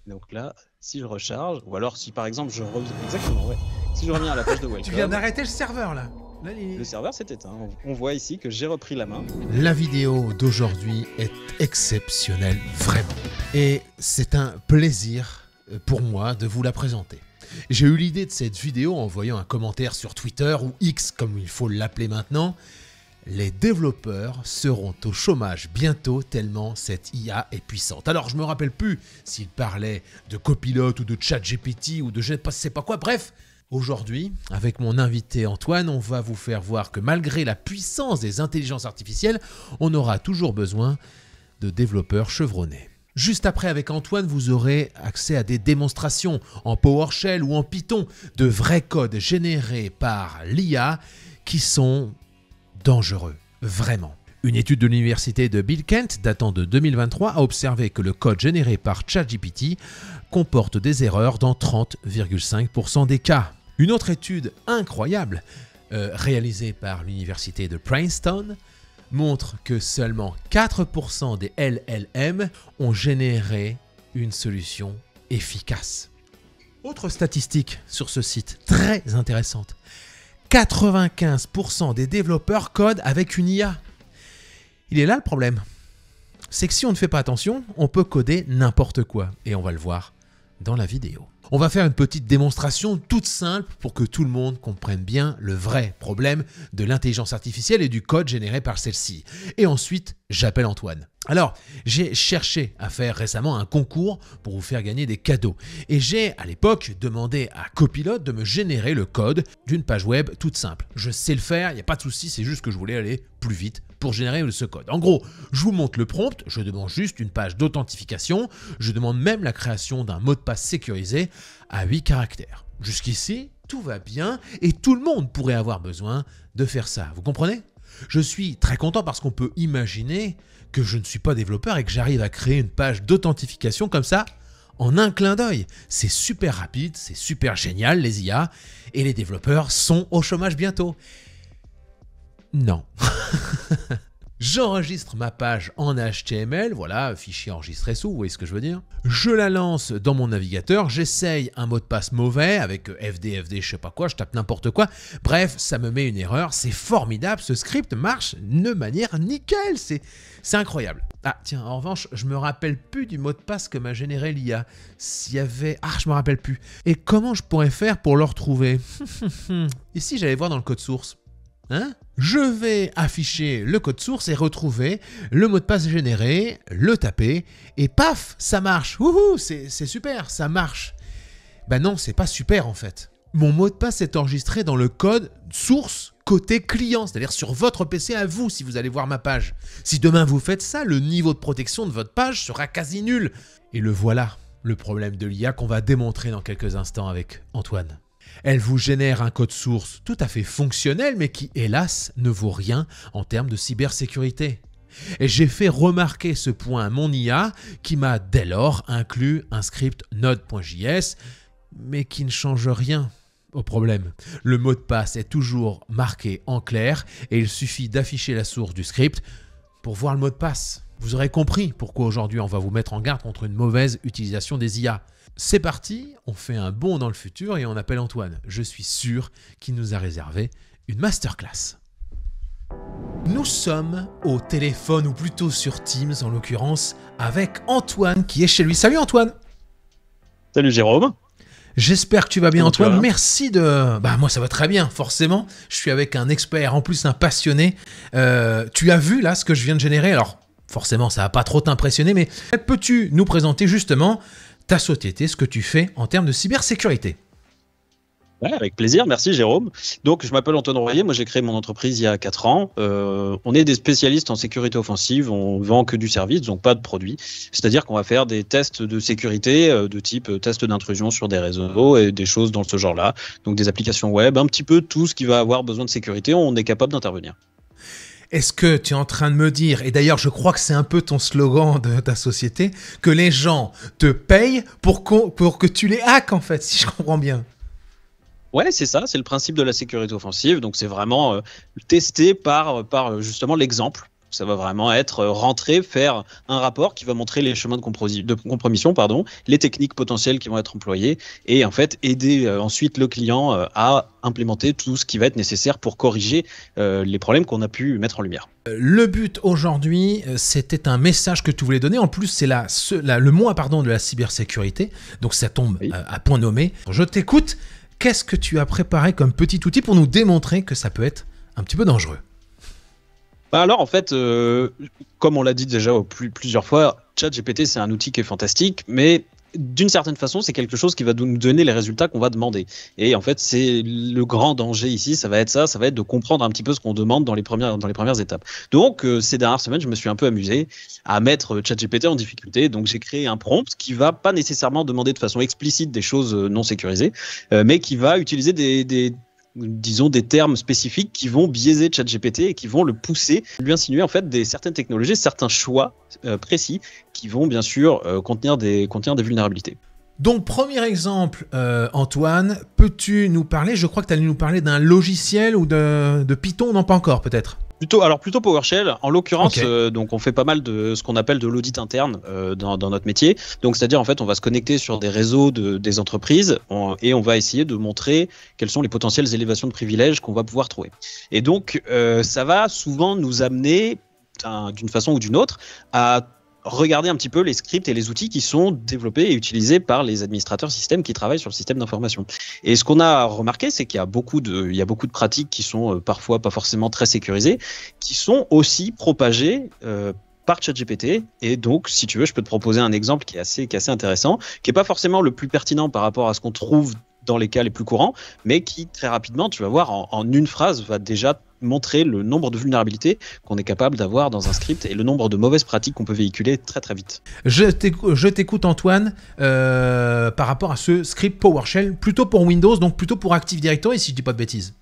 Donc là, si je recharge, ou alors si par exemple exactement, ouais. Si je reviens à la page de Tu viens Welcome, d'arrêter le serveur là. le serveur s'est éteint. On voit ici que j'ai repris la main. La vidéo d'aujourd'hui est exceptionnelle, vraiment. Et c'est un plaisir pour moi de vous la présenter. J'ai eu l'idée de cette vidéo en voyant un commentaire sur Twitter, ou X comme il faut l'appeler maintenant. Les développeurs seront au chômage bientôt tellement cette IA est puissante. Alors je me rappelle plus s'il parlait de Copilot ou de ChatGPT ou de je ne sais pas quoi, bref. Aujourd'hui, avec mon invité Antoine, on va vous faire voir que malgré la puissance des intelligences artificielles, on aura toujours besoin de développeurs chevronnés. Juste après, avec Antoine, vous aurez accès à des démonstrations en PowerShell ou en Python de vrais codes générés par l'IA qui sont dangereux, vraiment. Une étude de l'université de Bill Kent datant de 2023 a observé que le code généré par ChatGPT comporte des erreurs dans 30,5% des cas. Une autre étude incroyable, réalisée par l'université de Princeton, montre que seulement 4% des LLM ont généré une solution efficace. Autre statistique sur ce site, très intéressante. 95% des développeurs codent avec une IA. Il est là le problème. C'est que si on ne fait pas attention, on peut coder n'importe quoi. Et on va le voir dans la vidéo. On va faire une petite démonstration toute simple pour que tout le monde comprenne bien le vrai problème de l'intelligence artificielle et du code généré par celle-ci. Et ensuite, j'appelle Antoine. Alors, j'ai cherché à faire récemment un concours pour vous faire gagner des cadeaux. Et j'ai, à l'époque, demandé à Copilot de me générer le code d'une page web toute simple. Je sais le faire, il n'y a pas de souci, c'est juste que je voulais aller plus vite pour générer ce code. En gros, je vous montre le prompt, je demande juste une page d'authentification, je demande même la création d'un mot de passe sécurisé à 8 caractères. Jusqu'ici, tout va bien et tout le monde pourrait avoir besoin de faire ça. Vous comprenez ? Je suis très content parce qu'on peut imaginer que je ne suis pas développeur et que j'arrive à créer une page d'authentification comme ça en un clin d'œil. C'est super rapide, c'est super génial les IA et les développeurs sont au chômage bientôt. Non. J'enregistre ma page en HTML, voilà, fichier enregistré sous, vous voyez ce que je veux dire. Je la lance dans mon navigateur, j'essaye un mot de passe mauvais avec FD, je sais pas quoi, je tape n'importe quoi. Bref, ça me met une erreur, c'est formidable, ce script marche de manière nickel, c'est incroyable. Ah tiens, en revanche, je me rappelle plus du mot de passe que m'a généré l'IA. S'il y avait... Ah, je me rappelle plus. Et comment je pourrais faire pour le retrouver? Ici, j'allais voir dans le code source. Hein? Je vais afficher le code source et retrouver le mot de passe généré, le taper, et paf, ça marche. Wouhou, c'est super, ça marche. Ben non, c'est pas super en fait. Mon mot de passe est enregistré dans le code source côté client, c'est-à-dire sur votre PC à vous si vous allez voir ma page. Si demain vous faites ça, le niveau de protection de votre page sera quasi nul. Et le voilà, le problème de l'IA qu'on va démontrer dans quelques instants avec Antoine. Elle vous génère un code source tout à fait fonctionnel, mais qui, hélas, ne vaut rien en termes de cybersécurité. Et j'ai fait remarquer ce point à mon IA, qui m'a dès lors inclus un script Node.js, mais qui ne change rien au problème. Le mot de passe est toujours marqué en clair, et il suffit d'afficher la source du script pour voir le mot de passe. Vous aurez compris pourquoi aujourd'hui on va vous mettre en garde contre une mauvaise utilisation des IA. C'est parti, on fait un bond dans le futur et on appelle Antoine. Je suis sûr qu'il nous a réservé une masterclass. Nous sommes au téléphone, ou plutôt sur Teams en l'occurrence, avec Antoine qui est chez lui. Salut Antoine! Salut Jérôme! J'espère que tu vas bien Antoine, vas? Merci de... Bah moi ça va très bien, forcément. Je suis avec un expert, en plus un passionné. Tu as vu là ce que je viens de générer? Alors forcément ça va pas trop t'impressionner, mais peux-tu nous présenter justement ta société, ce que tu fais en termes de cybersécurité? Ouais, avec plaisir, merci Jérôme. Donc je m'appelle Antoine Royer, moi j'ai créé mon entreprise il y a 4 ans. On est des spécialistes en sécurité offensive, on vend que du service, donc pas de produits. C'est-à-dire qu'on va faire des tests de sécurité de type test d'intrusion sur des réseaux et des choses dans ce genre-là. Donc des applications web, un petit peu tout ce qui va avoir besoin de sécurité, on est capable d'intervenir. Est-ce que tu es en train de me dire, et d'ailleurs je crois que c'est un peu ton slogan de ta société, que les gens te payent pour que tu les hacks en fait, si je comprends bien? Ouais, c'est ça, c'est le principe de la sécurité offensive. Donc c'est vraiment testé par justement l'exemple. Ça va vraiment être rentrer, faire un rapport qui va montrer les chemins de compromission, les techniques potentielles qui vont être employées et en fait aider ensuite le client à implémenter tout ce qui va être nécessaire pour corriger les problèmes qu'on a pu mettre en lumière. Le but aujourd'hui, c'était un message que tu voulais donner. En plus, c'est le mois de la cybersécurité, donc ça tombe à point nommé. Je t'écoute. Qu'est-ce que tu as préparé comme petit outil pour nous démontrer que ça peut être un petit peu dangereux ? Alors en fait, comme on l'a dit déjà plusieurs fois, ChatGPT c'est un outil qui est fantastique, mais d'une certaine façon c'est quelque chose qui va nous donner les résultats qu'on va demander. Et en fait c'est le grand danger ici, ça va être de comprendre un petit peu ce qu'on demande dans les premières étapes. Donc ces dernières semaines je me suis un peu amusé à mettre ChatGPT en difficulté, donc j'ai créé un prompt qui va pas nécessairement demander de façon explicite des choses non sécurisées, mais qui va utiliser des termes spécifiques qui vont biaiser ChatGPT et qui vont le pousser, lui insinuer en fait certaines technologies, certains choix précis qui vont bien sûr contenir des vulnérabilités. Donc premier exemple, Antoine, peux-tu nous parler, je crois que tu allais nous parler d'un logiciel ou de Python, non pas encore peut-être ? Plutôt PowerShell. En l'occurrence, okay. Donc on fait pas mal de ce qu'on appelle de l'audit interne dans notre métier. Donc c'est-à-dire en fait on va se connecter sur des réseaux des entreprises et on va essayer de montrer quelles sont les potentielles élévations de privilèges qu'on va pouvoir trouver. Et donc ça va souvent nous amener d'une façon ou d'une autre à regarder un petit peu les scripts et les outils qui sont développés et utilisés par les administrateurs système qui travaillent sur le système d'information. Et ce qu'on a remarqué, c'est qu'il y a beaucoup de pratiques qui sont parfois pas forcément très sécurisées, qui sont aussi propagées par ChatGPT. Et donc, si tu veux, je peux te proposer un exemple qui est assez intéressant, qui est pas forcément le plus pertinent par rapport à ce qu'on trouve dans les cas les plus courants, mais qui très rapidement, tu vas voir, en une phrase, va déjà montrer le nombre de vulnérabilités qu'on est capable d'avoir dans un script et le nombre de mauvaises pratiques qu'on peut véhiculer très très vite. Je t'écoute Antoine, par rapport à ce script PowerShell, plutôt pour Windows, donc plutôt pour Active Directory si je dis pas de bêtises.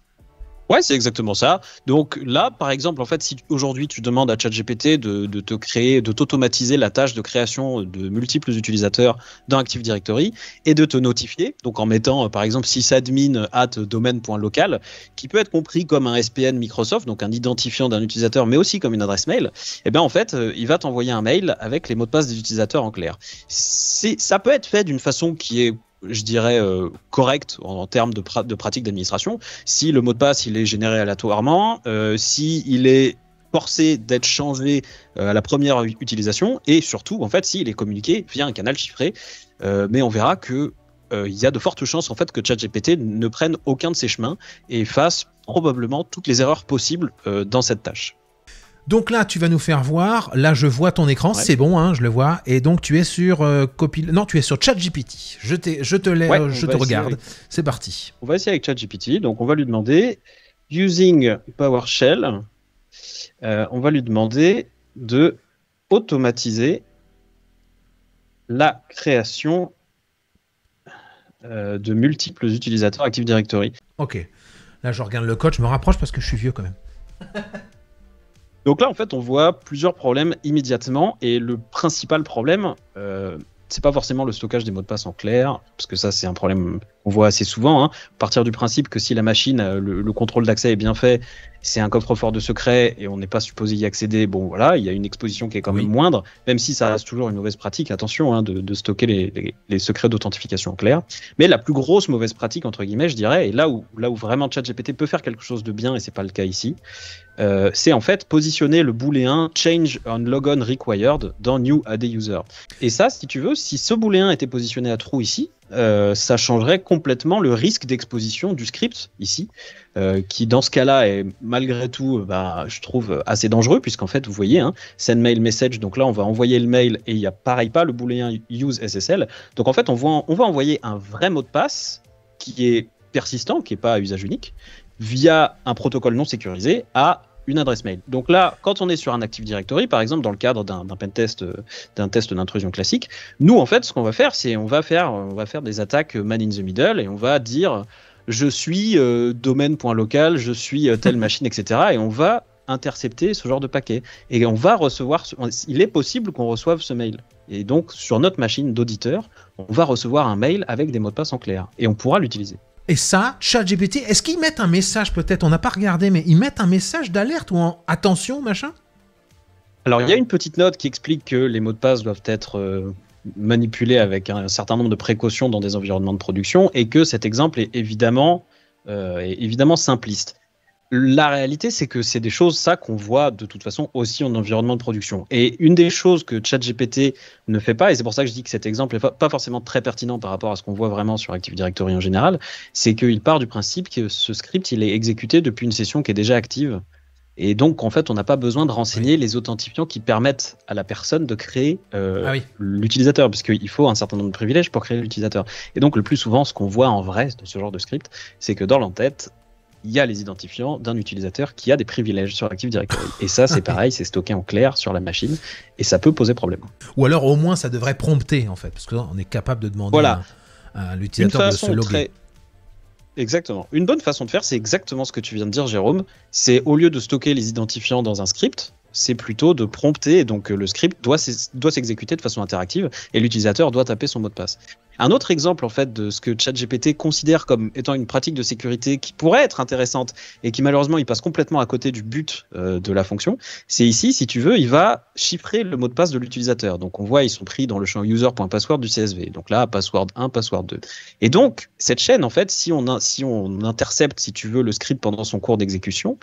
Ouais, c'est exactement ça. Donc là, par exemple, en fait, si aujourd'hui tu demandes à ChatGPT de t'automatiser la tâche de création de multiples utilisateurs dans Active Directory et de te notifier, donc en mettant par exemple sysadmin@domaine.local, qui peut être compris comme un SPN Microsoft, donc un identifiant d'un utilisateur, mais aussi comme une adresse mail, et bien en fait, il va t'envoyer un mail avec les mots de passe des utilisateurs en clair. Ça peut être fait d'une façon qui est, je dirais, correct en termes de pratique d'administration. Si le mot de passe il est généré aléatoirement, si il est forcé d'être changé à la première utilisation, et surtout en fait s'il est communiqué via un canal chiffré, mais on verra que il y a de fortes chances en fait que ChatGPT ne prenne aucun de ces chemins et fasse probablement toutes les erreurs possibles dans cette tâche. Donc là, tu vas nous faire voir. Là, je vois ton écran, ouais. C'est bon, hein, je le vois. Et donc, tu es sur Non, tu es sur ChatGPT. Je te regarde. C'est parti. On va essayer avec ChatGPT. Donc, on va lui demander using PowerShell. On va lui demander de automatiser la création de multiples utilisateurs Active Directory. Ok. Là, je regarde le code. Je me rapproche parce que je suis vieux quand même. Donc là, en fait, on voit plusieurs problèmes immédiatement. Et le principal problème, c'est pas forcément le stockage des mots de passe en clair, parce que ça, c'est un problème qu'on voit assez souvent. Hein. Partir du principe que si la machine, le contrôle d'accès est bien fait, c'est un coffre-fort de secrets et on n'est pas supposé y accéder. Bon, voilà, il y a une exposition qui est quand même moindre, même si ça reste toujours une mauvaise pratique. Attention, hein, de stocker les secrets d'authentification en clair. Mais la plus grosse mauvaise pratique, entre guillemets, je dirais, et là où vraiment ChatGPT peut faire quelque chose de bien, et c'est pas le cas ici, c'est en fait positionner le booléen change on logon required dans new add user. Et ça, si tu veux, si ce booléen était positionné à true ici, ça changerait complètement le risque d'exposition du script ici, qui dans ce cas-là est malgré tout, je trouve assez dangereux, puisqu'en fait, vous voyez, hein, send mail message, donc là on va envoyer le mail et il n'y a pareil pas le booléen use SSL. Donc en fait, on va envoyer un vrai mot de passe qui est persistant, qui n'est pas à usage unique, via un protocole non sécurisé à une adresse mail. Donc là, quand on est sur un Active Directory, par exemple, dans le cadre d'un pentest, d'un test d'intrusion classique, nous, en fait, ce qu'on va faire, c'est on va faire des attaques man in the middle et on va dire je suis domaine.local, je suis telle machine, etc. Et on va intercepter ce genre de paquet. Et on va recevoir, il est possible qu'on reçoive ce mail. Et donc, sur notre machine d'auditeur, on va recevoir un mail avec des mots de passe en clair. Et on pourra l'utiliser. Et ça, ChatGPT, est-ce qu'ils mettent un message peut-être, on n'a pas regardé, mais ils mettent un message d'alerte ou en attention, machin ? Alors, il y a une petite note qui explique que les mots de passe doivent être manipulés avec un certain nombre de précautions dans des environnements de production et que cet exemple est évidemment simpliste. La réalité, c'est que c'est des choses, ça, qu'on voit de toute façon aussi en environnement de production. Et une des choses que ChatGPT ne fait pas, et c'est pour ça que je dis que cet exemple n'est pas forcément très pertinent par rapport à ce qu'on voit vraiment sur Active Directory en général, c'est qu'il part du principe que ce script, il est exécuté depuis une session qui est déjà active. Et donc, en fait, on n'a pas besoin de renseigner les authentifiants qui permettent à la personne de créer l'utilisateur, puisqu'il faut un certain nombre de privilèges pour créer l'utilisateur. Et donc, le plus souvent, ce qu'on voit en vrai de ce genre de script, c'est que dans l'entête, il y a les identifiants d'un utilisateur qui a des privilèges sur Active Directory. Et ça, c'est pareil, c'est stocké en clair sur la machine, et ça peut poser problème. Ou alors, au moins, ça devrait prompter, en fait, parce qu'on est capable de demander à l'utilisateur de se loguer. Exactement. Une bonne façon de faire, c'est exactement ce que tu viens de dire, Jérôme. C'est au lieu de stocker les identifiants dans un script, c'est plutôt de prompter. Et donc, le script doit s'exécuter de façon interactive et l'utilisateur doit taper son mot de passe. Un autre exemple, en fait, de ce que ChatGPT considère comme étant une pratique de sécurité qui pourrait être intéressante et qui, malheureusement, il passe complètement à côté du but de la fonction, c'est ici, si tu veux, il va chiffrer le mot de passe de l'utilisateur. Donc, on voit, ils sont pris dans le champ user.password du CSV. Donc là, password 1, password 2. Et donc, cette chaîne, en fait, si on intercepte, si tu veux, le script pendant son cours d'exécution,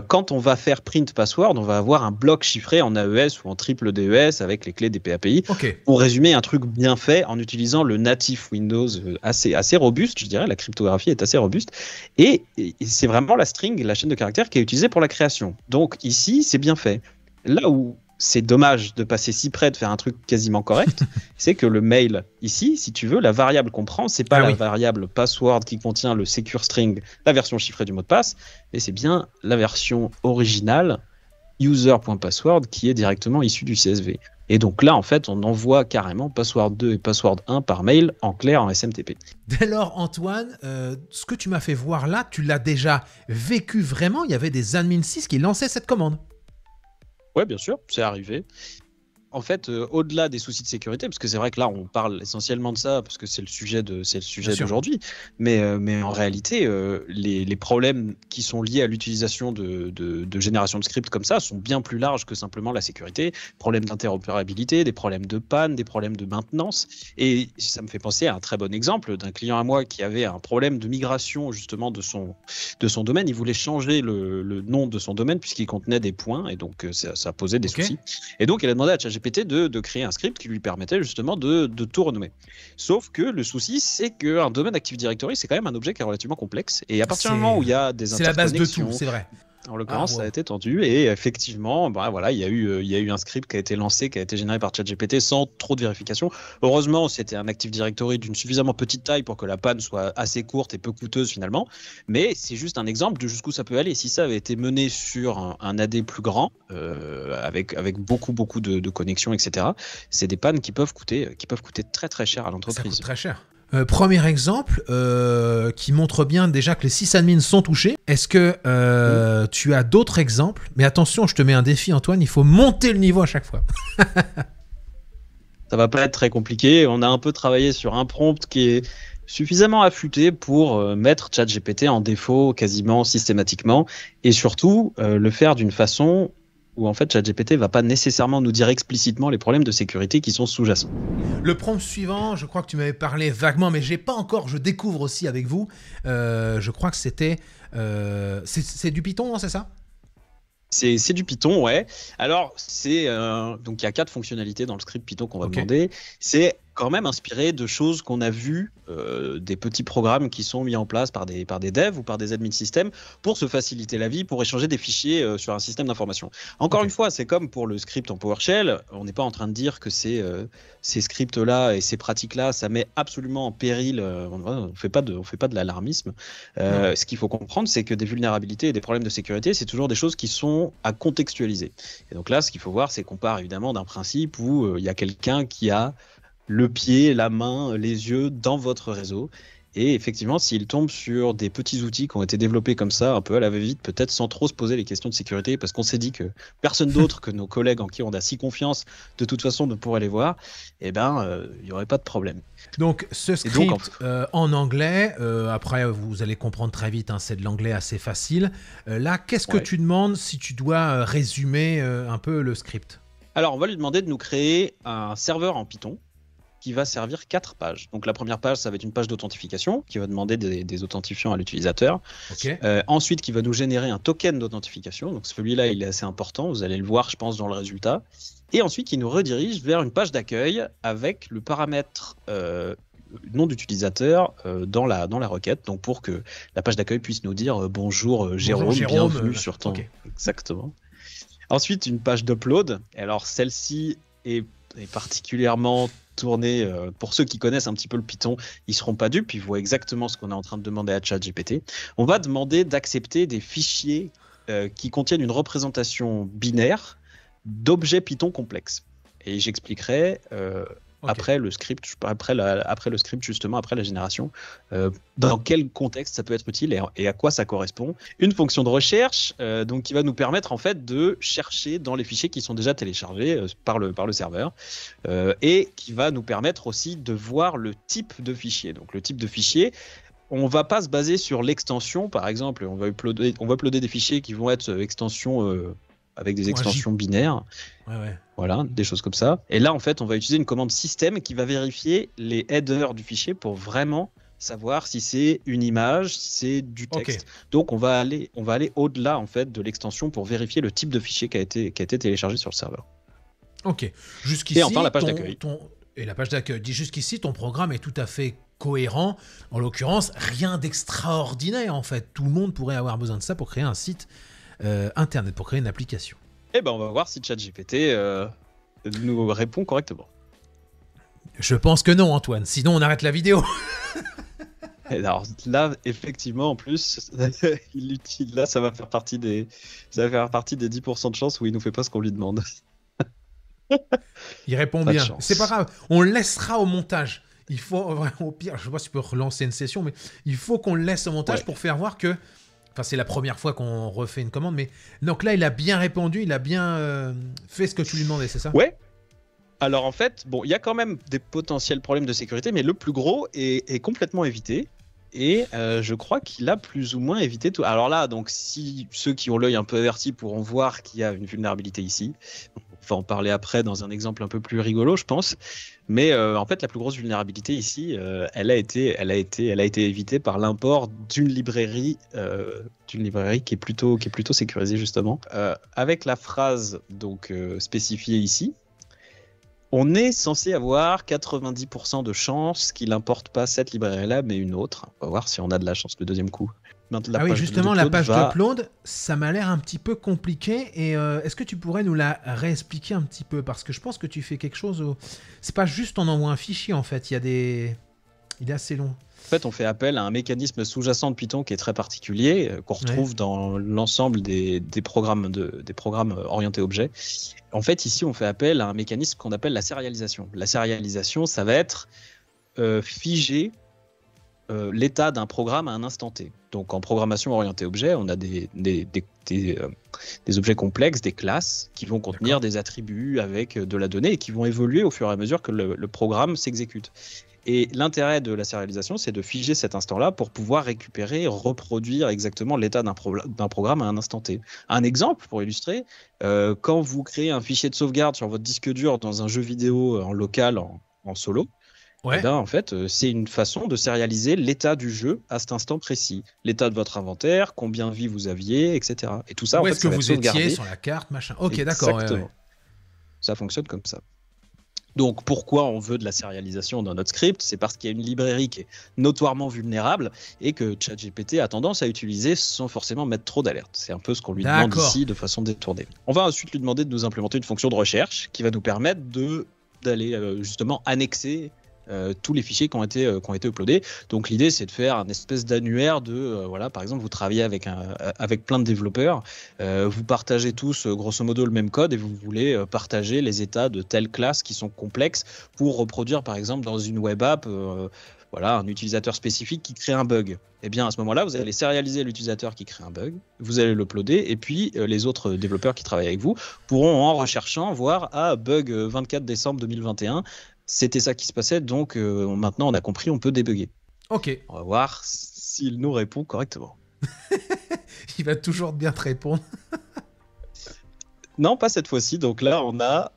quand on va faire print password, on va avoir un bloc chiffré en AES ou en triple DES avec les clés des PAPI. Okay. Pour résumer, un truc bien fait en utilisant le natif Windows assez robuste, je dirais, la cryptographie est assez robuste, et c'est vraiment la string, la chaîne de caractères qui est utilisée pour la création. Donc ici, c'est bien fait. Là où c'est dommage de passer si près de faire un truc quasiment correct, c'est que le mail ici, si tu veux, la variable qu'on prend, c'est pas la variable password qui contient le secure string, la version chiffrée du mot de passe, mais c'est bien la version originale user.password qui est directement issue du CSV. Et donc là, en fait, on envoie carrément password 2 et password 1 par mail en clair en SMTP. Dès lors, Antoine, ce que tu m'as fait voir là, tu l'as déjà vécu vraiment. Il y avait des admin 6 qui lançaient cette commande. Ouais, bien sûr, c'est arrivé. En fait, au-delà des soucis de sécurité, parce que c'est vrai que là, on parle essentiellement de ça, parce que c'est le sujet d'aujourd'hui, mais en réalité, les problèmes qui sont liés à l'utilisation de génération de scripts comme ça sont bien plus larges que simplement la sécurité, problèmes d'interopérabilité, des problèmes de panne, des problèmes de maintenance, et ça me fait penser à un très bon exemple d'un client à moi qui avait un problème de migration justement de son domaine. Il voulait changer le nom de son domaine puisqu'il contenait des points, et donc ça posait des soucis. Et donc, il a demandé à ChatGPT de créer un script qui lui permettait justement de tout renommer. Sauf que le souci, c'est qu'un domaine Active Directory, c'est quand même un objet qui est relativement complexe. Et à partir du moment où il y a des interconnexions... C'est la base de tout, c'est vrai. En l'occurrence, ça a été tendu et effectivement, il y a eu un script qui a été lancé, qui a été généré par ChatGPT sans trop de vérification. Heureusement, c'était un Active Directory d'une suffisamment petite taille pour que la panne soit assez courte et peu coûteuse finalement. Mais c'est juste un exemple de jusqu'où ça peut aller. Si ça avait été mené sur un AD plus grand, avec beaucoup de connexions, etc., c'est des pannes qui peuvent coûter très très cher à l'entreprise. Ça coûte très cher. Premier exemple qui montre bien déjà que les sysadmins sont touchés. Est-ce que tu as d'autres exemples? Mais attention, je te mets un défi, Antoine, il faut monter le niveau à chaque fois. Ça va pas être très compliqué. On a un peu travaillé sur un prompt qui est suffisamment affûté pour mettre ChatGPT en défaut quasiment systématiquement et surtout le faire d'une façon où en fait ChatGPT va pas nécessairement nous dire explicitement les problèmes de sécurité qui sont sous-jacents. Le prompt suivant, je crois que tu m'avais parlé vaguement, mais j'ai pas encore, je découvre aussi avec vous, je crois que c'était... c'est du Python, hein, c'est ça? C'est du Python, ouais. Alors, donc il y a 4 fonctionnalités dans le script Python qu'on va demander. C'est quand même inspiré de choses qu'on a vues, des petits programmes qui sont mis en place par des devs ou par des admin systèmes pour se faciliter la vie, pour échanger des fichiers sur un système d'information. Encore une fois, c'est comme pour le script en PowerShell, on n'est pas en train de dire que ces scripts-là et ces pratiques-là, ça met absolument en péril, on fait pas de l'alarmisme. Ce qu'il faut comprendre, c'est que des vulnérabilités et des problèmes de sécurité, c'est toujours des choses qui sont à contextualiser. Et donc là, ce qu'il faut voir, c'est qu'on part évidemment d'un principe où il y a quelqu'un qui a le pied, la main, les yeux dans votre réseau. Et effectivement, s'il tombe sur des petits outils qui ont été développés comme ça, un peu à la va-vite, peut-être sans trop se poser les questions de sécurité, parce qu'on s'est dit que personne d'autre que nos collègues en qui on a si confiance, de toute façon, ne pourrait les voir, il n'y aurait pas de problème. Donc, ce script en anglais, après, vous allez comprendre très vite, hein, c'est de l'anglais assez facile. Là, qu'est-ce que tu demandes si tu dois résumer un peu le script? Alors, on va lui demander de nous créer un serveur en Python qui va servir 4 pages. Donc, la première page, ça va être une page d'authentification qui va demander des authentifiants à l'utilisateur. Okay. Ensuite, qui va nous générer un token d'authentification. Donc, celui-là, il est assez important. Vous allez le voir, je pense, dans le résultat. Et ensuite, il nous redirige vers une page d'accueil avec le paramètre nom d'utilisateur dans la requête. Donc, pour que la page d'accueil puisse nous dire bonjour Jérôme, bienvenue sur ton... Okay. Exactement. Ensuite, une page d'upload. Alors, celle-ci est particulièrement tournée, pour ceux qui connaissent un petit peu le Python, ils seront pas dupes, ils voient exactement ce qu'on est en train de demander à ChatGPT. On va demander d'accepter des fichiers qui contiennent une représentation binaire d'objets Python complexes. Et j'expliquerai après le script, justement, après la génération, dans quel contexte ça peut être utile et à quoi ça correspond. Une fonction de recherche donc, qui va nous permettre en fait de chercher dans les fichiers qui sont déjà téléchargés par le serveur et qui va nous permettre aussi de voir le type de fichier. Donc le type de fichier, on ne va pas se baser sur l'extension, par exemple, on va uploader des fichiers qui vont être extensions avec des extensions binaires. Ouais. Voilà, des choses comme ça. Et là, en fait, on va utiliser une commande système qui va vérifier les headers du fichier pour vraiment savoir si c'est une image, si c'est du texte. Okay. Donc, on va aller au-delà en fait de l'extension pour vérifier le type de fichier qui a été téléchargé sur le serveur. Ok. Jusqu'ici, et enfin, la page d'accueil. Et la page d'accueil. Jusqu'ici, ton programme est tout à fait cohérent. En l'occurrence, rien d'extraordinaire en fait. Tout le monde pourrait avoir besoin de ça pour créer un site internet, pour créer une application. Eh ben, on va voir si ChatGPT nous répond correctement. Je pense que non, Antoine. Sinon, on arrête la vidéo. Alors là, effectivement, en plus, là, ça va faire partie des 10% de chance où il nous fait pas ce qu'on lui demande. Il répond bien. C'est pas grave. On le laissera au montage. Il faut, au pire, je sais pas si tu peux relancer une session, mais il faut qu'on le laisse au montage pour faire voir que. Enfin, c'est la première fois qu'on refait une commande, mais donc là, il a bien répondu, il a bien fait ce que tu lui demandais, c'est ça? Ouais. Alors en fait, bon, il y a quand même des potentiels problèmes de sécurité, mais le plus gros est complètement évité. Et je crois qu'il a plus ou moins évité tout. Alors là, donc si ceux qui ont l'œil un peu averti pourront voir qu'il y a une vulnérabilité ici. On va en parler après dans un exemple un peu plus rigolo, je pense. Mais en fait, la plus grosse vulnérabilité ici, elle a été évitée par l'import d'une librairie qui est plutôt sécurisée justement, avec la phrase donc spécifiée ici. On est censé avoir 90% de chance qu'il n'importe pas cette librairie-là, mais une autre. On va voir si on a de la chance le deuxième coup. Oui, justement, la page d'upload, ça m'a l'air un petit peu compliqué. Et est-ce que tu pourrais nous la réexpliquer un petit peu? Parce que je pense que tu fais quelque chose où... C'est pas juste on envoie un fichier, en fait. Il est assez long. En fait, on fait appel à un mécanisme sous-jacent de Python qui est très particulier, qu'on retrouve dans l'ensemble des programmes orientés objets. En fait, ici, on fait appel à un mécanisme qu'on appelle la sérialisation. La sérialisation, ça va être figer l'état d'un programme à un instant T. Donc, en programmation orientée objet, on a des objets complexes, des classes, qui vont contenir des attributs avec de la donnée et qui vont évoluer au fur et à mesure que le programme s'exécute. Et l'intérêt de la sérialisation, c'est de figer cet instant-là pour pouvoir récupérer, reproduire exactement l'état d'un programme à un instant T. Un exemple pour illustrer, quand vous créez un fichier de sauvegarde sur votre disque dur dans un jeu vidéo en local, en solo, eh ben, en fait, c'est une façon de sérialiser l'état du jeu à cet instant précis. L'état de votre inventaire, combien de vie vous aviez, etc. Et tout ça, où est-ce que vous étiez sur la carte, machin. Ok, d'accord. Exactement. Ça fonctionne comme ça. Donc, pourquoi on veut de la sérialisation dans notre script? C'est parce qu'il y a une librairie qui est notoirement vulnérable et que ChatGPT a tendance à utiliser sans forcément mettre trop d'alerte. C'est un peu ce qu'on lui demande ici de façon détournée. On va ensuite lui demander de nous implémenter une fonction de recherche qui va nous permettre d'aller justement annexer tous les fichiers qui ont été uploadés. Donc l'idée, c'est de faire un espèce d'annuaire de, voilà, par exemple, vous travaillez avec plein de développeurs, vous partagez tous grosso modo le même code et vous voulez partager les états de telles classes qui sont complexes pour reproduire, par exemple, dans une web app, voilà, un utilisateur spécifique qui crée un bug. Eh bien, à ce moment-là, vous allez sérialiser l'utilisateur qui crée un bug, vous allez l'uploader, et puis les autres développeurs qui travaillent avec vous pourront, en recherchant, voir bug 24 décembre 2021, c'était ça qui se passait, donc maintenant on a compris, on peut débugger. Ok. On va voir s'il nous répond correctement. Il va toujours bien te répondre. Non, pas cette fois-ci, donc là on a...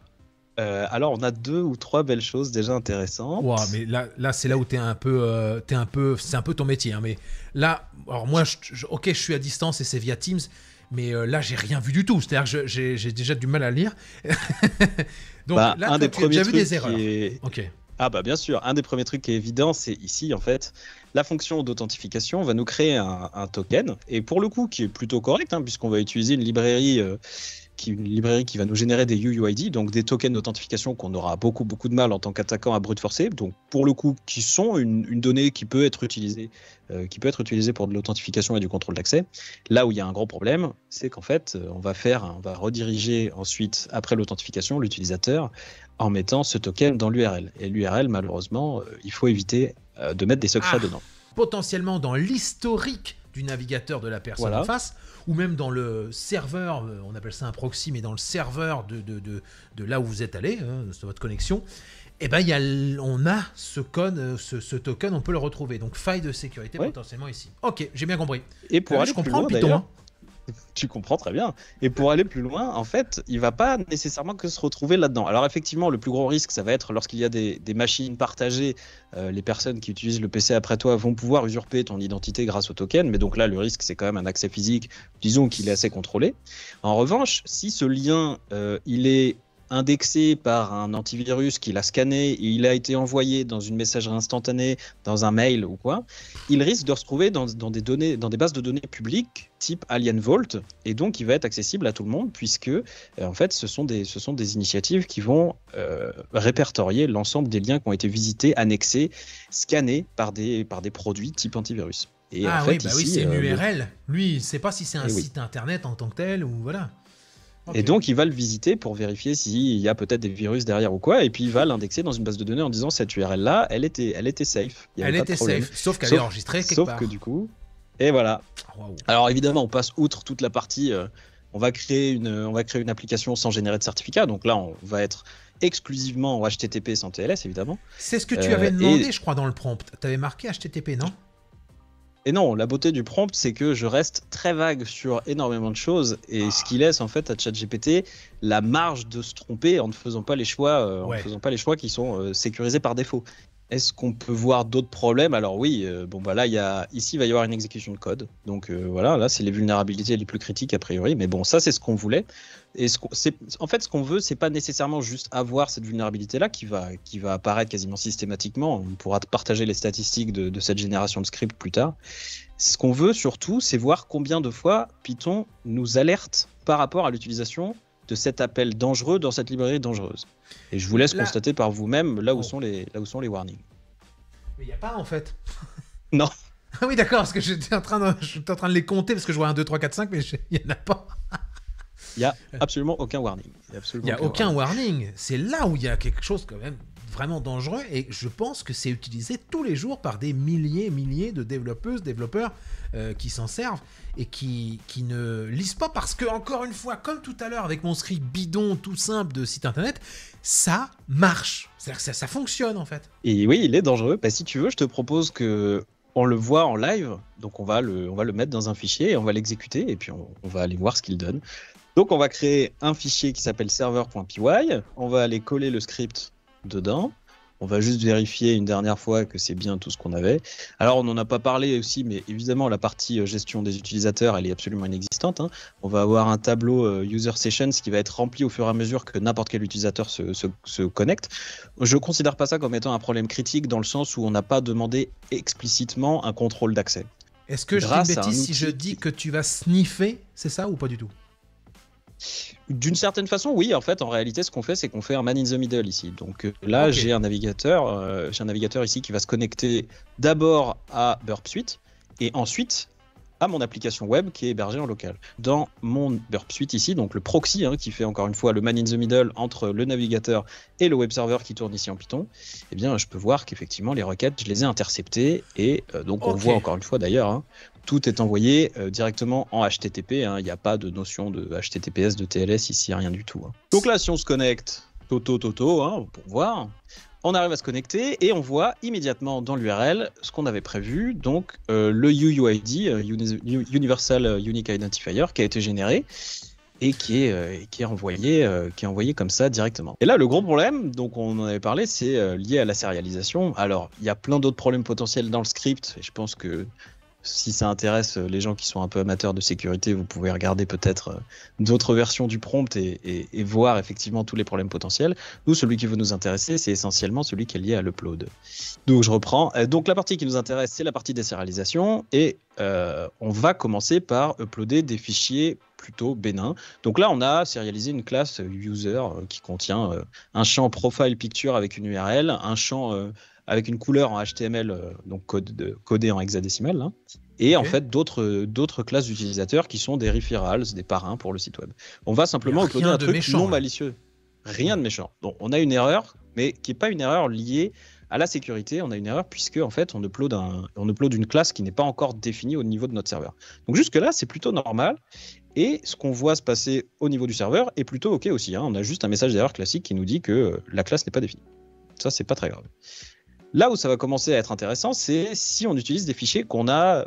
alors, on a 2 ou 3 belles choses déjà intéressantes. Wow, mais là c'est là où c'est un peu ton métier. Hein, mais là, alors moi, ok, je suis à distance et c'est via Teams, mais là, j'ai rien vu du tout. C'est-à-dire que j'ai déjà du mal à lire. Donc là, un des tu as déjà vu des erreurs. Ok. Ah bah bien sûr, un des premiers trucs qui est évident, c'est ici en fait, la fonction d'authentification va nous créer un token, et pour le coup qui est plutôt correct, hein, puisqu'on va utiliser une librairie qui va nous générer des UUID, donc des tokens d'authentification qu'on aura beaucoup de mal en tant qu'attaquant à brute forcer, donc pour le coup qui sont une donnée qui peut être utilisée pour de l'authentification et du contrôle d'accès. Là où il y a un gros problème, c'est qu'en fait on va rediriger ensuite après l'authentification l'utilisateur en mettant ce token dans l'URL, et l'URL malheureusement il faut éviter de mettre des secrets dedans. Potentiellement dans l'historique du navigateur de la personne en face, ou même dans le serveur, on appelle ça un proxy, mais dans le serveur de là où vous êtes allé, sur votre connexion, et ben on a ce token, on peut le retrouver. Donc faille de sécurité potentiellement ici. Ok, j'ai bien compris. Et pour aller je plus comprends loin, le Python. Tu comprends très bien. Et pour aller plus loin, en fait, il va pas nécessairement que se retrouver là-dedans. Alors effectivement, le plus gros risque, ça va être lorsqu'il y a des machines partagées. Les personnes qui utilisent le PC après toi vont pouvoir usurper ton identité grâce au token. Mais donc là, le risque, c'est quand même un accès physique, disons qu'il est assez contrôlé. En revanche, si ce lien, il est indexé par un antivirus qui l'a scanné et il a été envoyé dans une messagerie instantanée, dans un mail ou quoi, il risque de se retrouver dans des bases de données publiques type Alien Vault, et donc il va être accessible à tout le monde puisque en fait ce sont des initiatives qui vont répertorier l'ensemble des liens qui ont été visités, annexés, scannés par des produits type antivirus. Et en fait, oui, c'est une URL. Lui, il ne sait pas si c'est un site internet en tant que tel ou voilà. Okay. Et donc, il va le visiter pour vérifier s'il y a peut-être des virus derrière ou quoi, et puis il va l'indexer dans une base de données en disant cette URL-là, elle était safe. Elle était safe, sauf qu'elle est enregistrée quelque part. Sauf que du coup, et voilà. Wow. Alors évidemment, on passe outre toute la partie, on va créer une application sans générer de certificat, donc là, on va être exclusivement en HTTP sans TLS, évidemment. C'est ce que tu avais demandé, je crois, dans le prompt. Tu avais marqué HTTP, non ? Et non, la beauté du prompt, c'est que je reste très vague sur énormément de choses, et ce qui laisse en fait à ChatGPT la marge de se tromper en ne faisant pas les choix, qui sont sécurisés par défaut. Est-ce qu'on peut voir d'autres problèmes ? Alors oui, ici il va y avoir une exécution de code. Donc voilà, là c'est les vulnérabilités les plus critiques a priori. Mais bon, ça c'est ce qu'on voulait. Et en fait, ce qu'on veut, c'est pas nécessairement juste avoir cette vulnérabilité-là qui va apparaître quasiment systématiquement. On pourra partager les statistiques de cette génération de scripts plus tard. Ce qu'on veut surtout, c'est voir combien de fois Python nous alerte par rapport à l'utilisation de cet appel dangereux dans cette librairie dangereuse. Et je vous laisse constater par vous-même là où sont les warnings. Mais il n'y a pas en fait. Non. Ah oui, d'accord, parce que j'étais en train de les compter parce que je vois 1, 2, 3, 4, 5, mais il n'y en a pas. Il n'y a absolument aucun warning. Il n'y a aucun warning. C'est là où il y a quelque chose quand même vraiment dangereux, et je pense que c'est utilisé tous les jours par des milliers de développeurs qui s'en servent et qui ne lisent pas, parce que, encore une fois, comme tout à l'heure avec mon script bidon tout simple de site internet, ça marche. C'est-à-dire que ça fonctionne en fait. Et oui, il est dangereux. Bah, si tu veux, je te propose que on le voit en live, donc on va le mettre dans un fichier et on va l'exécuter, et puis on va aller voir ce qu'il donne. Donc on va créer un fichier qui s'appelle server.py, on va aller coller le script dedans, on va juste vérifier une dernière fois que c'est bien tout ce qu'on avait. Alors on n'en a pas parlé aussi, mais évidemment la partie gestion des utilisateurs, elle est absolument inexistante, hein. On va avoir un tableau user sessions qui va être rempli au fur et à mesure que n'importe quel utilisateur se connecte. Je ne considère pas ça comme étant un problème critique, dans le sens où on n'a pas demandé explicitement un contrôle d'accès. Est-ce que je dis une bêtise si je dis que tu vas sniffer, c'est ça ou pas du tout ? D'une certaine façon, oui. En fait, en réalité, ce qu'on fait, c'est qu'on fait un man in the middle ici. Donc là, Ok. j'ai un navigateur ici qui va se connecter d'abord à Burp Suite et ensuite à mon application web qui est hébergée en local. Dans mon Burp Suite ici, donc le proxy qui fait encore une fois le man in the middle entre le navigateur et le web server qui tourne ici en Python, eh bien, je peux voir qu'effectivement, les requêtes, je les ai interceptées et donc on Ok. voit encore une fois d'ailleurs, tout est envoyé directement en HTTP. Il n'y a pas de notion de HTTPS, de TLS ici, rien du tout. Donc là, si on se connecte, toto, pour voir, on arrive à se connecter et on voit immédiatement dans l'URL ce qu'on avait prévu, donc le UUID, Universal Unique Identifier, qui a été généré et qui est envoyé comme ça directement. Et là, le gros problème, donc on en avait parlé, c'est lié à la sérialisation. Alors, il y a plein d'autres problèmes potentiels dans le script, et je pense que si ça intéresse les gens qui sont un peu amateurs de sécurité, vous pouvez regarder peut-être d'autres versions du prompt et voir effectivement tous les problèmes potentiels. Nous, celui qui veut nous intéresser, c'est essentiellement celui qui est lié à l'upload. Donc je reprends. Donc la partie qui nous intéresse, c'est la partie des sérialisations et on va commencer par uploader des fichiers plutôt bénins. Donc là, on a sérialisé une classe user qui contient un champ profile picture avec une URL, un champ avec une couleur en HTML, donc codé en hexadécimal, et en fait d'autres classes d'utilisateurs qui sont des referrals, des parrains pour le site web. On va simplement uploader un truc méchant, non malicieux. Rien de méchant. Donc on a une erreur, mais qui n'est pas une erreur liée à la sécurité. On a une erreur puisque en fait on upload une classe qui n'est pas encore définie au niveau de notre serveur. Donc jusque là c'est plutôt normal. Et ce qu'on voit se passer au niveau du serveur est plutôt OK aussi. On a juste un message d'erreur classique qui nous dit que la classe n'est pas définie. Ça, c'est pas très grave. Là où ça va commencer à être intéressant, c'est si on utilise des fichiers qu'on a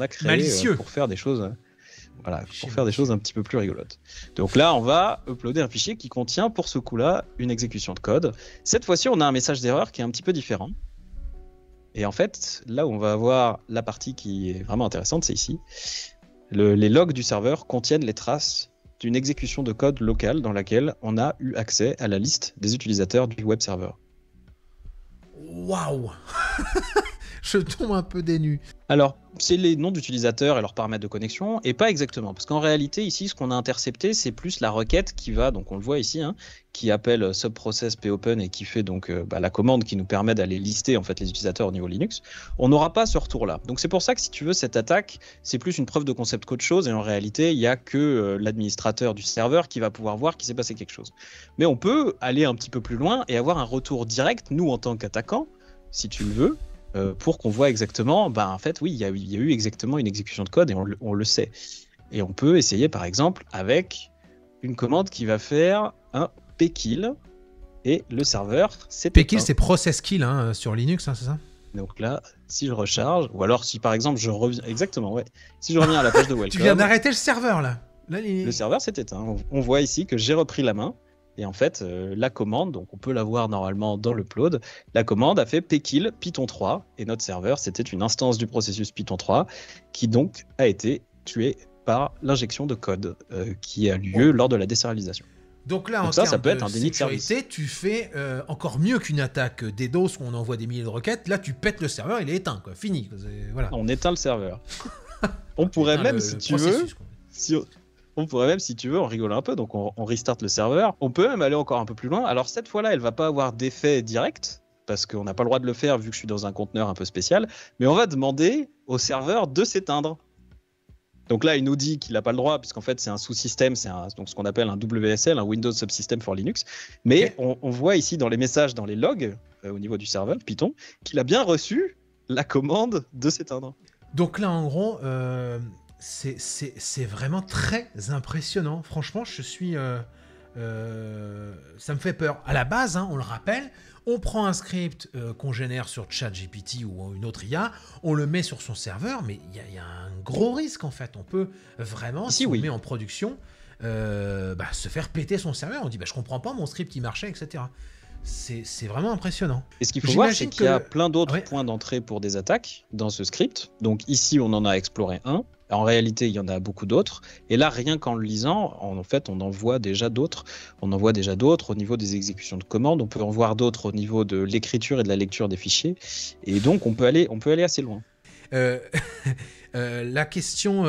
créés pour faire des choses, faire des choses un petit peu plus rigolotes. Donc là, on va uploader un fichier qui contient pour ce coup-là une exécution de code. Cette fois-ci, on a un message d'erreur qui est un petit peu différent. Et en fait, là où on va avoir la partie qui est vraiment intéressante, c'est ici. Les logs du serveur contiennent les traces d'une exécution de code locale dans laquelle on a eu accès à la liste des utilisateurs du web server. Waouh. Je tombe un peu des nues. Alors, c'est les noms d'utilisateurs et leurs paramètres de connexion, et pas exactement, parce qu'en réalité, ici, ce qu'on a intercepté, c'est plus la requête qui va, donc on le voit ici, qui appelle subprocess popen et qui fait donc la commande qui nous permet d'aller lister en fait les utilisateurs au niveau Linux. On n'aura pas ce retour-là. Donc c'est pour ça que si tu veux, cette attaque, c'est plus une preuve de concept qu'autre chose, et en réalité, il n'y a que l'administrateur du serveur qui va pouvoir voir qu'il s'est passé quelque chose. Mais on peut aller un petit peu plus loin et avoir un retour direct, nous en tant qu'attaquants, si tu le veux, pour qu'on voit exactement, en fait, oui, il y a eu exactement une exécution de code et on le sait. Et on peut essayer, par exemple, avec une commande qui va faire un pkill et le serveur, c'est pkill, c'est process kill sur Linux, c'est ça? Donc là, si je recharge, ou alors si par exemple je reviens, exactement, ouais, si je reviens à la page de welcome. Tu viens d'arrêter le serveur là. Le serveur s'est éteint. On voit ici que j'ai repris la main. Et en fait, la commande, donc on peut la voir normalement dans l'upload, la commande a fait pkill Python 3, et notre serveur, c'était une instance du processus Python 3, qui donc a été tuée par l'injection de code qui a lieu lors de la désérialisation. Donc là, en ça termes peut être de un déni de service. sécurité, tu fais encore mieux qu'une attaque DDoS où on envoie des milliers de requêtes. Là, tu pètes le serveur, il est éteint, quoi. Fini. Voilà. On éteint le serveur. On pourrait même, si tu veux... On pourrait même, si tu veux, en rigoler un peu, donc on restart le serveur. On peut même aller encore un peu plus loin. Alors cette fois-là, elle va pas avoir d'effet direct, parce qu'on n'a pas le droit de le faire vu que je suis dans un conteneur un peu spécial, mais on va demander au serveur de s'éteindre. Donc là, il nous dit qu'il n'a pas le droit, puisqu'en fait, c'est un sous-système, donc ce qu'on appelle un WSL, un Windows Subsystem for Linux. Mais on voit ici dans les messages, dans les logs, au niveau du serveur Python, qu'il a bien reçu la commande de s'éteindre. Donc là, en gros... C'est vraiment très impressionnant. Franchement, je suis... ça me fait peur. À la base, on le rappelle, on prend un script qu'on génère sur ChatGPT ou une autre IA, on le met sur son serveur, mais il y a un gros risque en fait. On peut vraiment, si on le met en production, se faire péter son serveur. On dit, je comprends pas mon script qui marchait, etc. C'est vraiment impressionnant. Et ce qu'il faut voir, c'est qu'il y a plein d'autres points d'entrée pour des attaques dans ce script. Donc ici, on en a exploré un. En réalité, il y en a beaucoup d'autres. Et là, rien qu'en le lisant, en fait, on en voit déjà d'autres. On en voit déjà d'autres au niveau des exécutions de commandes. On peut en voir d'autres au niveau de l'écriture et de la lecture des fichiers. Et donc, on peut aller assez loin. Euh, la question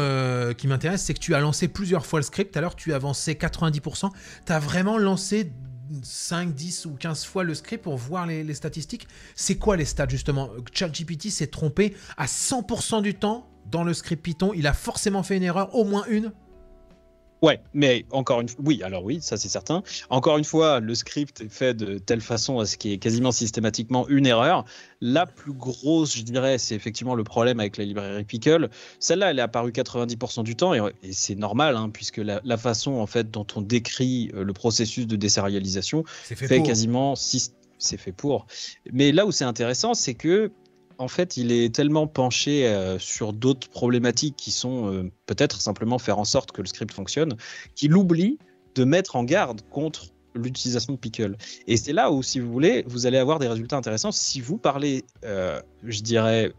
qui m'intéresse, c'est que tu as lancé plusieurs fois le script. Alors, tu as avancé 90%. Tu as vraiment lancé 5, 10 ou 15 fois le script pour voir les statistiques. C'est quoi les stats, justement? ChatGPT s'est trompé à 100% du temps dans le script Python. Il a forcément fait une erreur, au moins une. Ouais, mais encore une fois, oui, alors oui, ça c'est certain. Encore une fois, le script est fait de telle façon à ce qu'il y ait quasiment systématiquement une erreur. La plus grosse, je dirais, c'est effectivement le problème avec la librairie Pickle. Celle-là, elle est apparue 90% du temps et c'est normal, hein, puisque la façon en fait dont on décrit le processus de désérialisation fait quasiment c'est fait pour. Mais là où c'est intéressant, c'est que en fait, il est tellement penché sur d'autres problématiques qui sont peut-être simplement faire en sorte que le script fonctionne, qu'il oublie de mettre en garde contre l'utilisation de Pickle. Et c'est là où, si vous voulez, vous allez avoir des résultats intéressants. Si vous parlez, je dirais,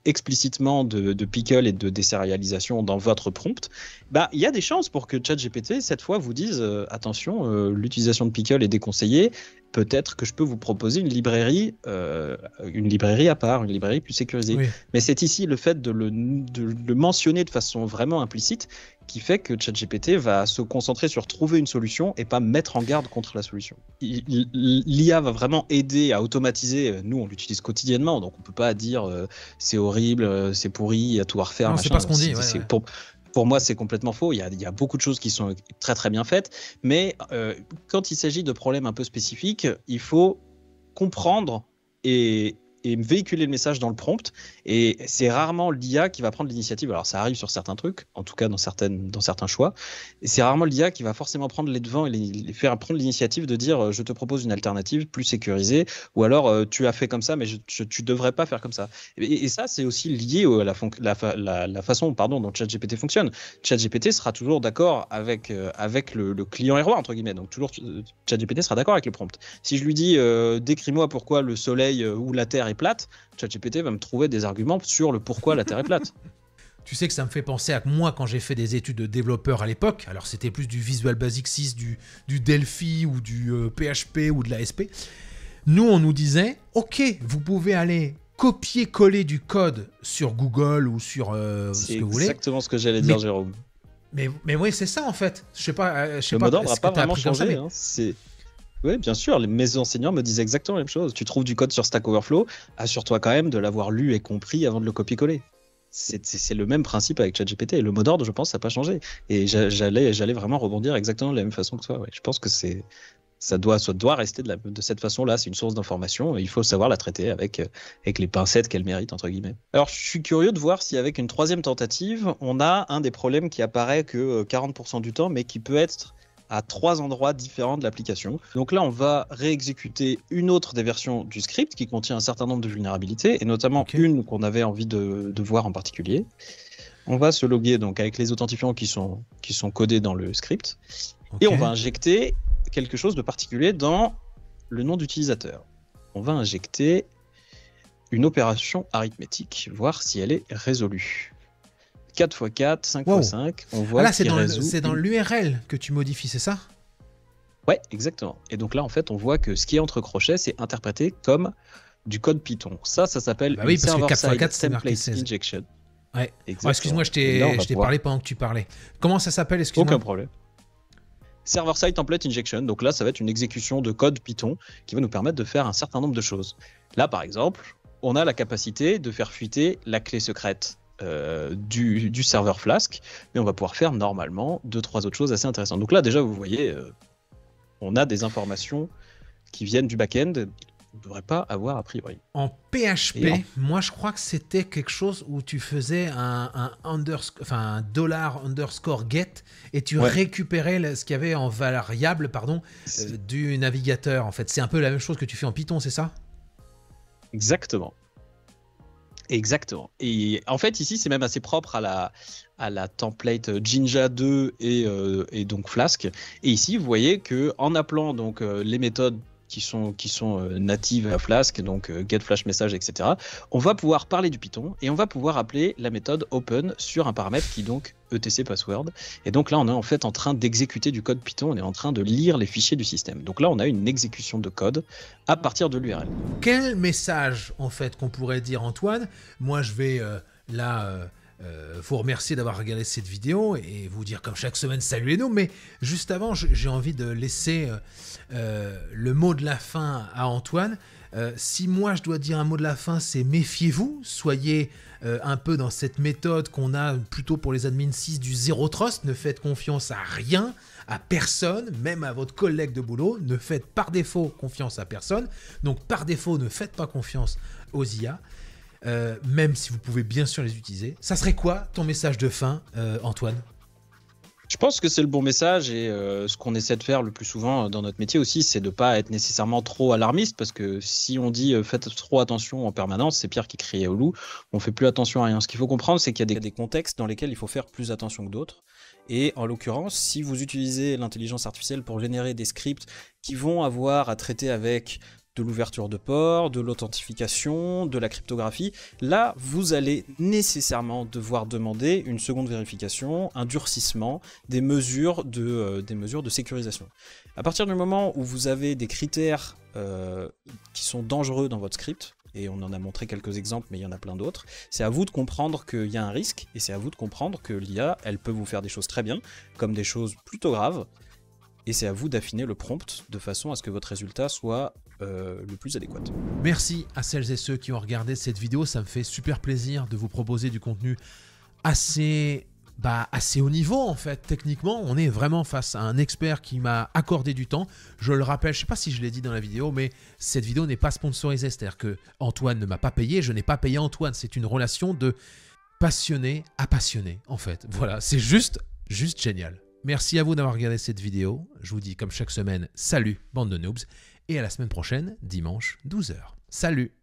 explicitement de Pickle et de désérialisation dans votre prompt, bah, il y a des chances pour que ChatGPT, cette fois, vous dise attention, l'utilisation de Pickle est déconseillée. Peut-être que je peux vous proposer une librairie à part, une librairie plus sécurisée. Oui. Mais c'est ici le fait de le mentionner de façon vraiment implicite qui fait que ChatGPT va se concentrer sur trouver une solution et pas mettre en garde contre la solution. L'IA va vraiment aider à automatiser. Nous, on l'utilise quotidiennement, donc on peut pas dire c'est horrible, c'est pourri, il y a tout à refaire. Non, c'est pas ce qu'on dit. Pour moi, c'est complètement faux. Il y a beaucoup de choses qui sont très très bien faites, mais quand il s'agit de problèmes un peu spécifiques, il faut comprendre et véhiculer le message dans le prompt. Et c'est rarement l'IA qui va prendre l'initiative. Alors ça arrive sur certains trucs, en tout cas dans certains choix. Et c'est rarement l'IA qui va forcément prendre les devants et les faire prendre l'initiative de dire je te propose une alternative plus sécurisée, ou alors tu as fait comme ça, mais tu devrais pas faire comme ça. Et ça, c'est aussi lié à la façon dont ChatGPT fonctionne. ChatGPT sera toujours d'accord avec le client et roi, entre guillemets. Donc toujours ChatGPT sera d'accord avec le prompt. Si je lui dis décris-moi pourquoi le soleil ou la Terre est plate, ChatGPT va me trouver des arguments sur le pourquoi la Terre est plate. Tu sais que ça me fait penser à moi quand j'ai fait des études de développeur à l'époque. Alors c'était plus du Visual Basic 6, du Delphi ou du PHP ou de l'ASP. Nous, on nous disait, ok, vous pouvez aller copier-coller du code sur Google ou sur ce que vous voulez. C'est exactement ce que j'allais dire, Jérôme. Mais oui, c'est ça en fait. Je sais pas. Le mot d'ordre n'a pas vraiment changé. Oui, bien sûr, mes enseignants me disent exactement la même chose. Tu trouves du code sur Stack Overflow, assure-toi quand même de l'avoir lu et compris avant de le copier-coller. C'est le même principe avec ChatGPT. Et le mot d'ordre, je pense, ça n'a pas changé. Et j'allais vraiment rebondir exactement de la même façon que toi. Ouais. Je pense que ça doit rester de cette façon-là. C'est une source d'information. Il faut savoir la traiter avec les pincettes qu'elle mérite, entre guillemets. Alors, je suis curieux de voir si avec une troisième tentative, on a un des problèmes qui apparaît que 40% du temps, mais qui peut être à 3 endroits différents de l'application. Donc là, on va réexécuter une autre des versions du script qui contient un certain nombre de vulnérabilités, et notamment une qu'on avait envie de voir en particulier. On va se loguer donc avec les authentifiants qui sont codés dans le script, et on va injecter quelque chose de particulier dans le nom d'utilisateur. On va injecter une opération arithmétique, voir si elle est résolue. 4x4, 5x5, on voit qu'il résout. C'est dans l'URL que tu modifies, c'est ça? Ouais, exactement. Et donc là, en fait, on voit que ce qui est entre crochets, c'est interprété comme du code Python. Ça s'appelle une server-side template injection. Ouais. Excuse-moi, je t'ai parlé pendant que tu parlais. Comment ça s'appelle, excuse-moi? Aucun problème. Server-side template injection. Donc là, ça va être une exécution de code Python qui va nous permettre de faire un certain nombre de choses. Là, par exemple, on a la capacité de faire fuiter la clé secrète du serveur Flask, mais on va pouvoir faire normalement 2-3 autres choses assez intéressantes. Donc là déjà vous voyez on a des informations qui viennent du back-end qu'on ne devrait pas avoir a priori. En PHP, moi je crois que c'était quelque chose où tu faisais un dollar underscore get et tu récupérais ce qu'il y avait en variable du navigateur. En fait, c'est un peu la même chose que tu fais en Python, c'est ça? Exactement. Et en fait, ici, c'est même assez propre à la template Jinja 2 et donc Flask. Et ici, vous voyez que en appelant donc les méthodes qui sont natives à Flask, donc get flash message, etc., on va pouvoir parler du Python et on va pouvoir appeler la méthode open sur un paramètre qui est donc etc password. Et donc là, on est en fait en train d'exécuter du code Python, on est en train de lire les fichiers du système. Donc là, on a une exécution de code à partir de l'URL. Quel message, en fait, qu'on pourrait dire, Antoine? Moi, je vais là, vous remercier d'avoir regardé cette vidéo et vous dire comme chaque semaine salut les noobs. Mais juste avant, j'ai envie de laisser le mot de la fin à Antoine. Si moi je dois dire un mot de la fin, c'est méfiez-vous, soyez un peu dans cette méthode qu'on a plutôt pour les admins 6 du zéro trust, ne faites confiance à rien, à personne, même à votre collègue de boulot, ne faites par défaut confiance à personne, donc par défaut ne faites pas confiance aux IA, même si vous pouvez bien sûr les utiliser. Ça serait quoi ton message de fin, Antoine ? Je pense que c'est le bon message et ce qu'on essaie de faire le plus souvent dans notre métier aussi, c'est de ne pas être nécessairement trop alarmiste parce que si on dit faites trop attention en permanence, c'est Pierre qui criait au loup, on fait plus attention à rien. Ce qu'il faut comprendre, c'est qu'il y a des contextes dans lesquels il faut faire plus attention que d'autres. Et en l'occurrence, si vous utilisez l'intelligence artificielle pour générer des scripts qui vont avoir à traiter avec de l'ouverture de port, de l'authentification, de la cryptographie, là, vous allez nécessairement devoir demander une seconde vérification, un durcissement, des mesures de sécurisation. À partir du moment où vous avez des critères qui sont dangereux dans votre script, et on en a montré quelques exemples, mais il y en a plein d'autres, c'est à vous de comprendre qu'il y a un risque, et c'est à vous de comprendre que l'IA, elle peut vous faire des choses très bien, comme des choses plutôt graves, et c'est à vous d'affiner le prompt de façon à ce que votre résultat soit le plus adéquat. Merci à celles et ceux qui ont regardé cette vidéo, ça me fait super plaisir de vous proposer du contenu assez haut niveau en fait. Techniquement, on est vraiment face à un expert qui m'a accordé du temps. Je le rappelle, je ne sais pas si je l'ai dit dans la vidéo, mais cette vidéo n'est pas sponsorisée, c'est-à-dire que Antoine ne m'a pas payé, je n'ai pas payé Antoine, c'est une relation de passionné à passionné en fait. Voilà, c'est juste génial. Merci à vous d'avoir regardé cette vidéo. Je vous dis comme chaque semaine, salut bande de noobs, et à la semaine prochaine, dimanche 12h. Salut!